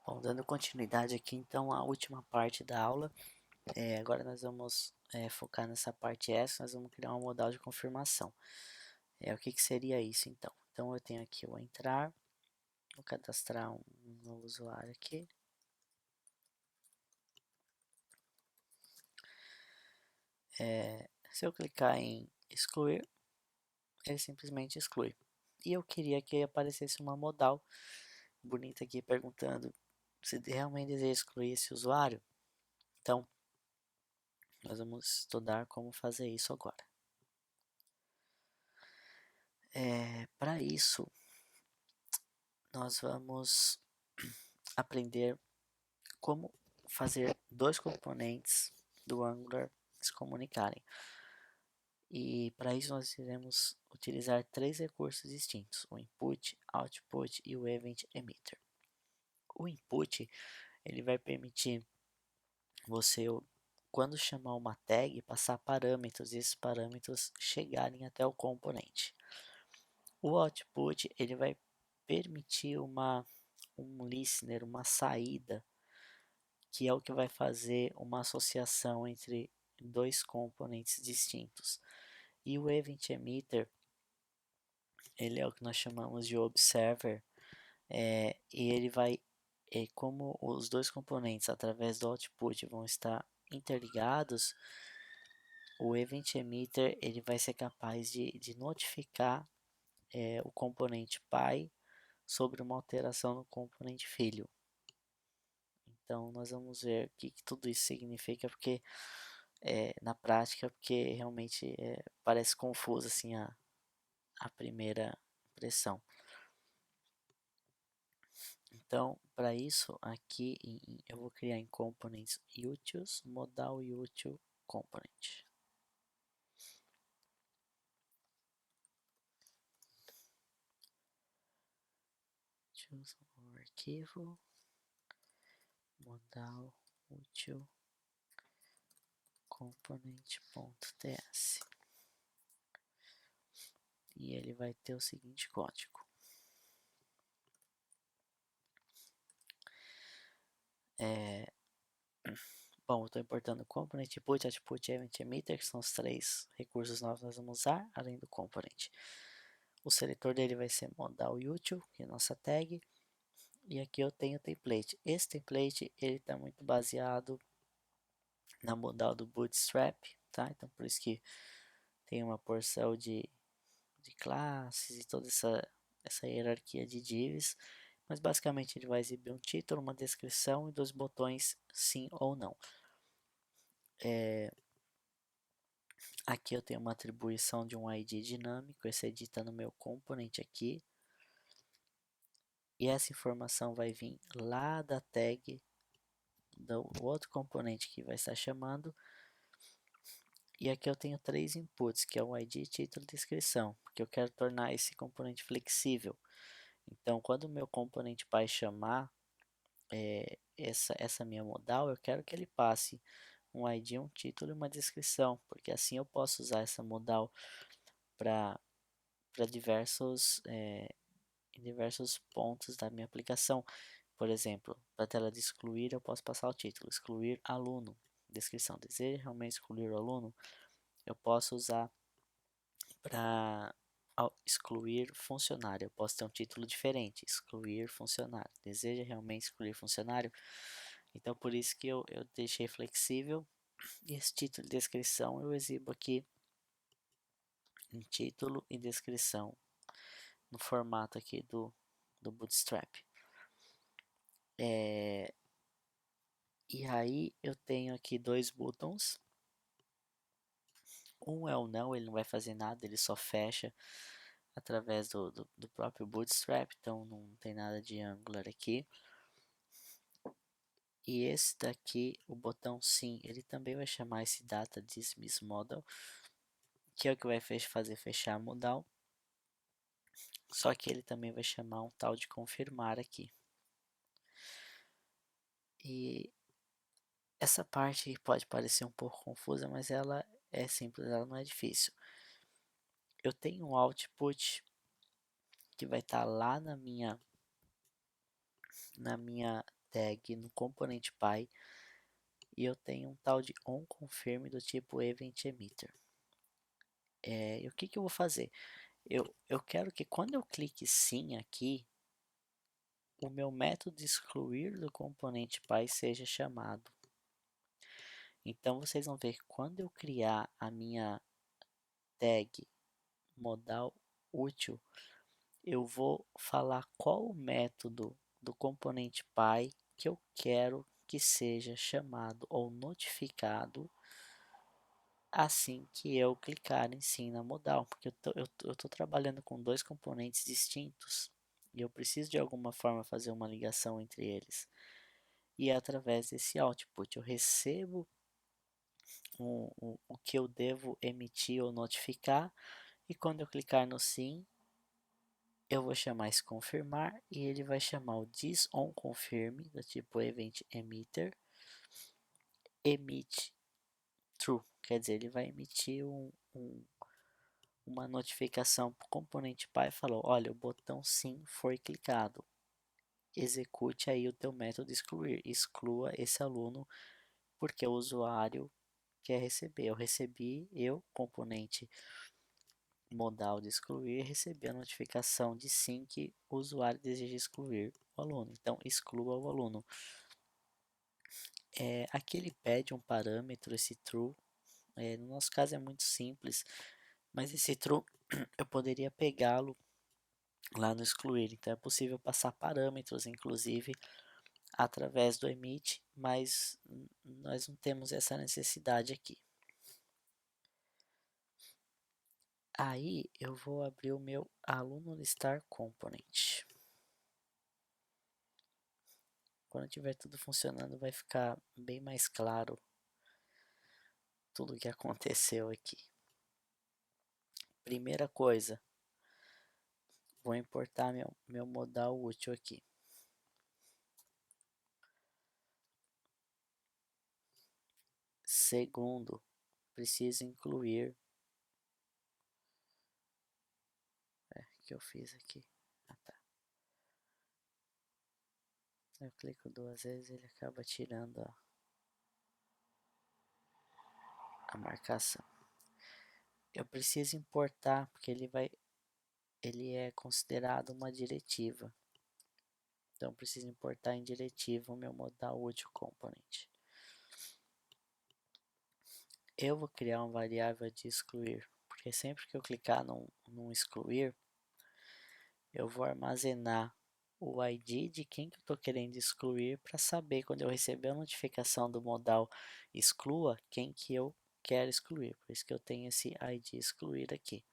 Bom, dando continuidade aqui então à última parte da aula, agora nós vamos focar nessa parte S, nós vamos criar um modal de confirmação. O que seria isso então? Então eu tenho aqui o entrar, vou cadastrar um novo usuário aqui. Se eu clicar em excluir, ele simplesmente exclui. E eu queria que aparecesse uma modal bonita aqui perguntando se realmente deseja excluir esse usuário. Então, nós vamos estudar como fazer isso agora. Para isso, nós vamos aprender como fazer dois componentes do Angular se comunicarem. E para isso nós iremos utilizar três recursos distintos: o input, output e o event emitter. O input ele vai permitir você, quando chamar uma tag, passar parâmetros e esses parâmetros chegarem até o componente. O output ele vai permitir um listener, uma saída, que é o que vai fazer uma associação entre dois componentes distintos. E o event emitter, ele é o que nós chamamos de observer, e ele vai, como os dois componentes através do output vão estar interligados, o event emitter ele vai ser capaz de notificar o componente pai sobre uma alteração no componente filho. Então nós vamos ver o que tudo isso significa, porque na prática, porque realmente parece confuso assim a primeira impressão. Então, para isso, aqui eu vou criar em Components Utils, modal util component. Utils no arquivo, modal util component.ts. E ele vai ter o seguinte código. Bom, eu estou importando component, input, output, event, emitter, que são os três recursos novos que nós vamos usar, além do component. O seletor dele vai ser modal util, que é a nossa tag. E aqui eu tenho o template. Esse template ele está muito baseado na modal do Bootstrap, tá? Então por isso que tem uma porção de classes e toda essa hierarquia de divs. Mas basicamente ele vai exibir um título, uma descrição e dois botões sim ou não. Aqui eu tenho uma atribuição de um ID dinâmico, esse ID está no meu componente aqui. E essa informação vai vir lá da tag do outro componente que vai estar chamando. E aqui eu tenho três inputs, que é o ID, título e descrição, porque eu quero tornar esse componente flexível. Então, quando o meu componente pai chamar essa minha modal, eu quero que ele passe um ID, um título e uma descrição, porque assim eu posso usar essa modal para diversos pontos da minha aplicação. Por exemplo, para a tela de excluir, eu posso passar o título: excluir aluno. Descrição: deseja realmente excluir o aluno? Eu posso usar para excluir funcionário. Eu posso ter um título diferente: excluir funcionário. Deseja realmente excluir funcionário? Então, por isso que eu deixei flexível. E esse título e descrição eu exibo aqui em título e descrição, no formato aqui do Bootstrap. E aí eu tenho aqui dois buttons. Um é o não, ele não vai fazer nada, ele só fecha através do próprio Bootstrap, então não tem nada de Angular aqui. E esse daqui, o botão sim, ele também vai chamar esse data dismiss modal, que é o que vai fazer fechar a modal. Só que ele também vai chamar um tal de confirmar aqui. E essa parte pode parecer um pouco confusa, mas ela é simples, ela não é difícil. Eu tenho um output que vai estar lá na minha tag no componente Py e eu tenho um tal de onConfirm do tipo EventEmitter. E o que eu vou fazer? Eu quero que quando eu clique sim aqui, o meu método excluir do componente Py seja chamado. Então vocês vão ver que quando eu criar a minha tag modal útil, eu vou falar qual o método do componente Py que eu quero que seja chamado ou notificado assim que eu clicar em sim na modal, porque eu tô trabalhando com dois componentes distintos e eu preciso de alguma forma fazer uma ligação entre eles. E através desse output eu recebo o que eu devo emitir ou notificar, e quando eu clicar no sim, eu vou chamar esse confirmar e ele vai chamar o thisOnConfirm do tipo EventEmitter emit true, quer dizer, ele vai emitir uma notificação para o componente Py e falou, olha, o botão sim foi clicado, execute aí o teu método excluir, exclua esse aluno porque o usuário quer receber. Eu recebi, componente modal de excluir, recebi a notificação de sim que o usuário deseja excluir o aluno. Então, exclua o aluno. Aqui ele pede um parâmetro, esse true. No nosso caso é muito simples, mas esse true eu poderia pegá-lo lá no excluir. Então, é possível passar parâmetros, inclusive, através do emit, mas nós não temos essa necessidade aqui. Aí eu vou abrir o meu aluno listar component. Quando tiver tudo funcionando, vai ficar bem mais claro tudo o que aconteceu aqui. Primeira coisa, vou importar meu modal útil aqui. Segundo, preciso incluir. O que eu fiz aqui? Ah, tá. Eu clico duas vezes, ele acaba tirando a marcação. Eu preciso importar porque ele é considerado uma diretiva. Então preciso importar em diretiva o meu modal útil component. Eu vou criar uma variável de excluir, porque sempre que eu clicar num excluir, eu vou armazenar o ID de quem que eu estou querendo excluir para saber quando eu receber a notificação do modal exclua, quem que eu quero excluir. Por isso que eu tenho esse ID excluir aqui.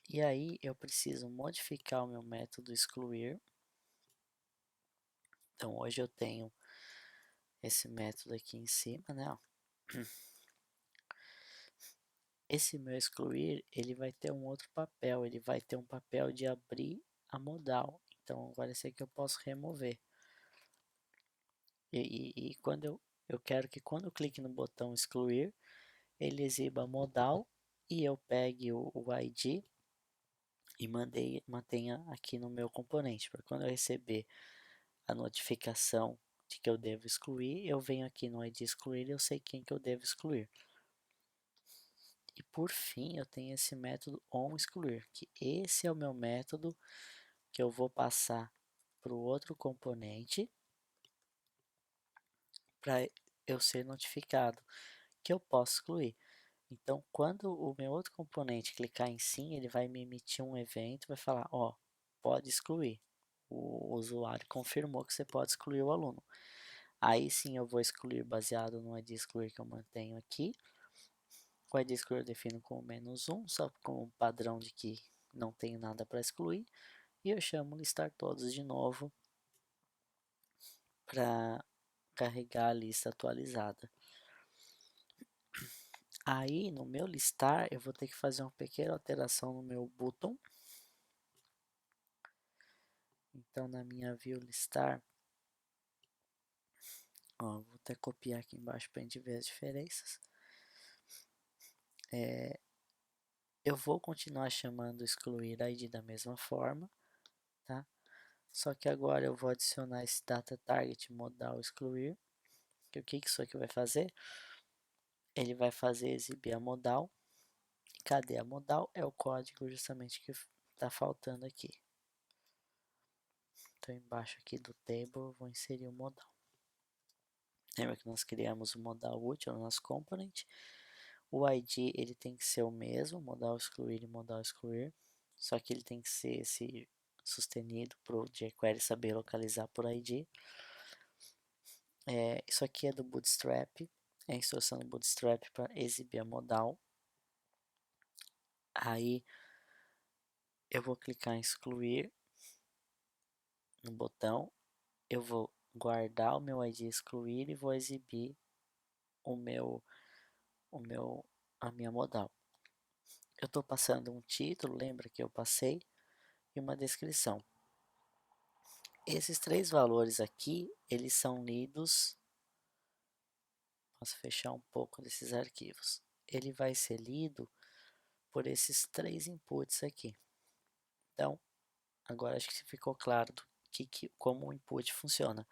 E aí eu preciso modificar o meu método excluir. Então hoje eu tenho esse método aqui em cima, né? Esse meu excluir, ele vai ter um outro papel, ele vai ter um papel de abrir a modal. Então agora esse aqui eu posso remover. E quando eu quero que quando eu clique no botão excluir, ele exiba a modal e eu pegue o ID e mantenha aqui no meu componente. Para quando eu receber a notificação de que eu devo excluir, eu venho aqui no ID excluir e eu sei quem que eu devo excluir. E por fim, eu tenho esse método onExcluir, que esse é o meu método que eu vou passar para o outro componente para eu ser notificado que eu posso excluir. Então, quando o meu outro componente clicar em sim, ele vai me emitir um evento, vai falar, ó, pode excluir. O usuário confirmou que você pode excluir o aluno. Aí sim eu vou excluir baseado no ID excluir que eu mantenho aqui. O ID excluir eu defino como -1, só como padrão de que não tenho nada para excluir. E eu chamo listar todos de novo para carregar a lista atualizada. Aí no meu listar eu vou ter que fazer uma pequena alteração no meu button. Então na minha view listar, ó, vou até copiar aqui embaixo para a gente ver as diferenças. Eu vou continuar chamando excluir ID da mesma forma, tá? Só que agora eu vou adicionar esse data target modal excluir. Que o que isso aqui vai fazer? Ele vai fazer exibir a modal. E cadê a modal? É o código justamente que está faltando aqui. Então embaixo aqui do table eu vou inserir o modal. Lembra que nós criamos o modal útil no nosso component. O ID ele tem que ser o mesmo, modal excluir e modal excluir. Só que ele tem que ser esse sustenido para o jQuery saber localizar por ID. Isso aqui é do Bootstrap, é a instrução do Bootstrap para exibir a modal. Aí eu vou clicar em excluir no botão, eu vou guardar o meu ID excluir e vou exibir a minha modal. Eu estou passando um título, lembra que eu passei, e uma descrição. Esses três valores aqui, eles são lidos. Posso fechar um pouco desses arquivos. Ele vai ser lido por esses três inputs aqui. Então, agora acho que ficou claro como o input funciona.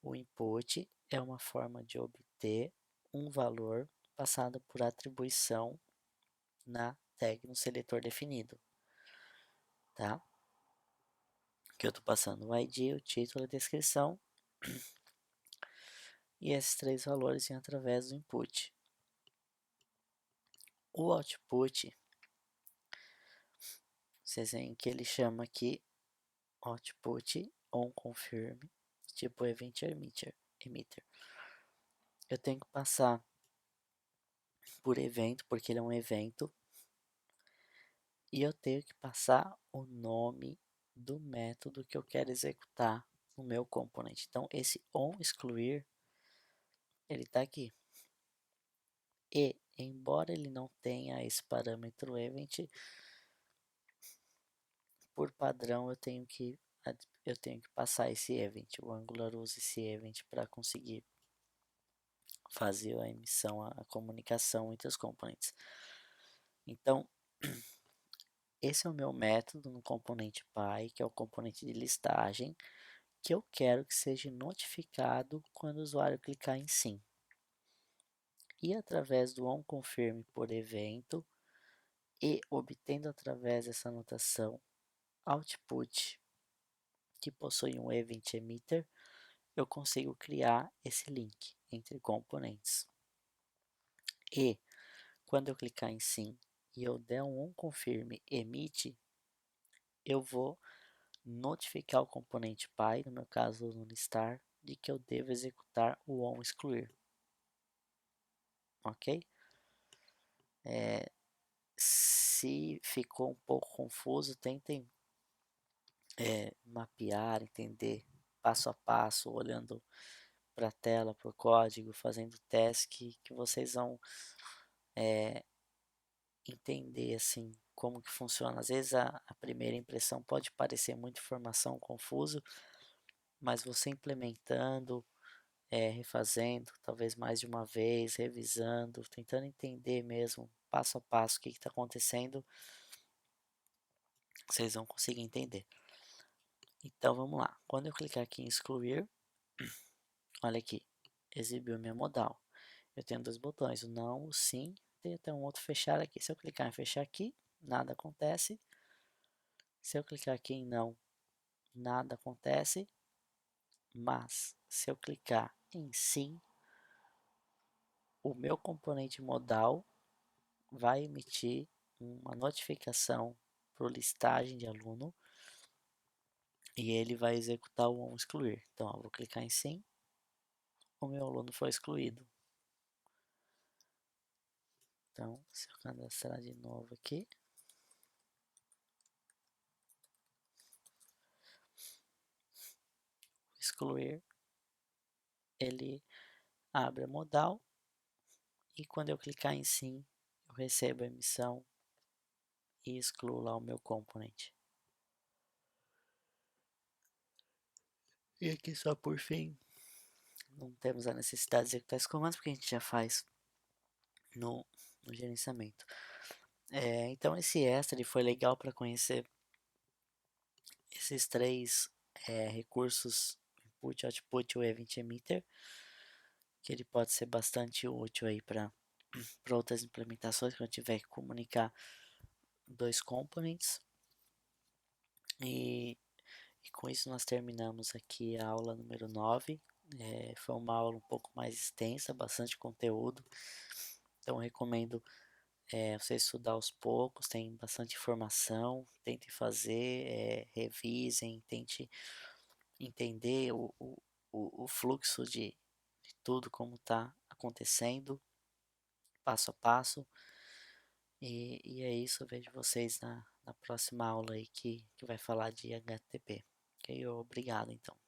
O input é uma forma de obter um valor passado por atribuição na tag no seletor definido. Tá? Que eu estou passando o ID, o título, a descrição. E esses três valores vêm através do input. O output, vocês veem que ele chama aqui output onConfirm, tipo event emitter. Eu tenho que passar por evento, porque ele é um evento, e eu tenho que passar o nome do método que eu quero executar no meu componente. Então, esse onExcluir, ele está aqui. E, embora ele não tenha esse parâmetro event, por padrão eu tenho que passar esse event. O Angular usa esse event para conseguir fazer a emissão, a comunicação entre os componentes. Então, esse é o meu método no componente Py, que é o componente de listagem, que eu quero que seja notificado quando o usuário clicar em sim. E através do onConfirm por evento e obtendo através dessa anotação output que possui um event emitter, eu consigo criar esse link entre componentes. E quando eu clicar em sim e eu der um onConfirm emit, eu vou notificar o componente Py, no meu caso no listar, de que eu devo executar o onExcluir. Ok? Se ficou um pouco confuso, tentem mapear, entender passo a passo, olhando para a tela, para o código, fazendo teste, que vocês vão entender assim como que funciona. Às vezes a primeira impressão pode parecer muita informação, confuso, mas você implementando, refazendo, talvez mais de uma vez, revisando, tentando entender mesmo passo a passo o que está acontecendo, vocês vão conseguir entender. Então vamos lá, quando eu clicar aqui em excluir, olha aqui, exibiu minha modal. Eu tenho dois botões, o não, o sim, tem até um outro fechar aqui. Se eu clicar em fechar aqui, nada acontece. Se eu clicar aqui em não, nada acontece. Mas se eu clicar em sim, o meu componente modal vai emitir uma notificação para o listagem de aluno e ele vai executar o onExcluir. Então, eu vou clicar em sim, o meu aluno foi excluído. Então, se eu cadastrar de novo aqui, excluir, ele abre a modal e quando eu clicar em sim, eu recebo a emissão e excluo lá o meu component. E aqui só por fim, não temos a necessidade de executar esse comando porque a gente já faz no gerenciamento. Então esse extra ele foi legal para conhecer esses três recursos input, output e o event emitter, que ele pode ser bastante útil aí para outras implementações quando tiver que comunicar dois components. E com isso nós terminamos aqui a aula número 9. Foi uma aula um pouco mais extensa, bastante conteúdo, então recomendo você estudar aos poucos, tem bastante informação, tente fazer, revisem, tente entender o fluxo de tudo, como está acontecendo, passo a passo. E é isso, eu vejo vocês na próxima aula aí que vai falar de HTTP. Ok? Obrigado então.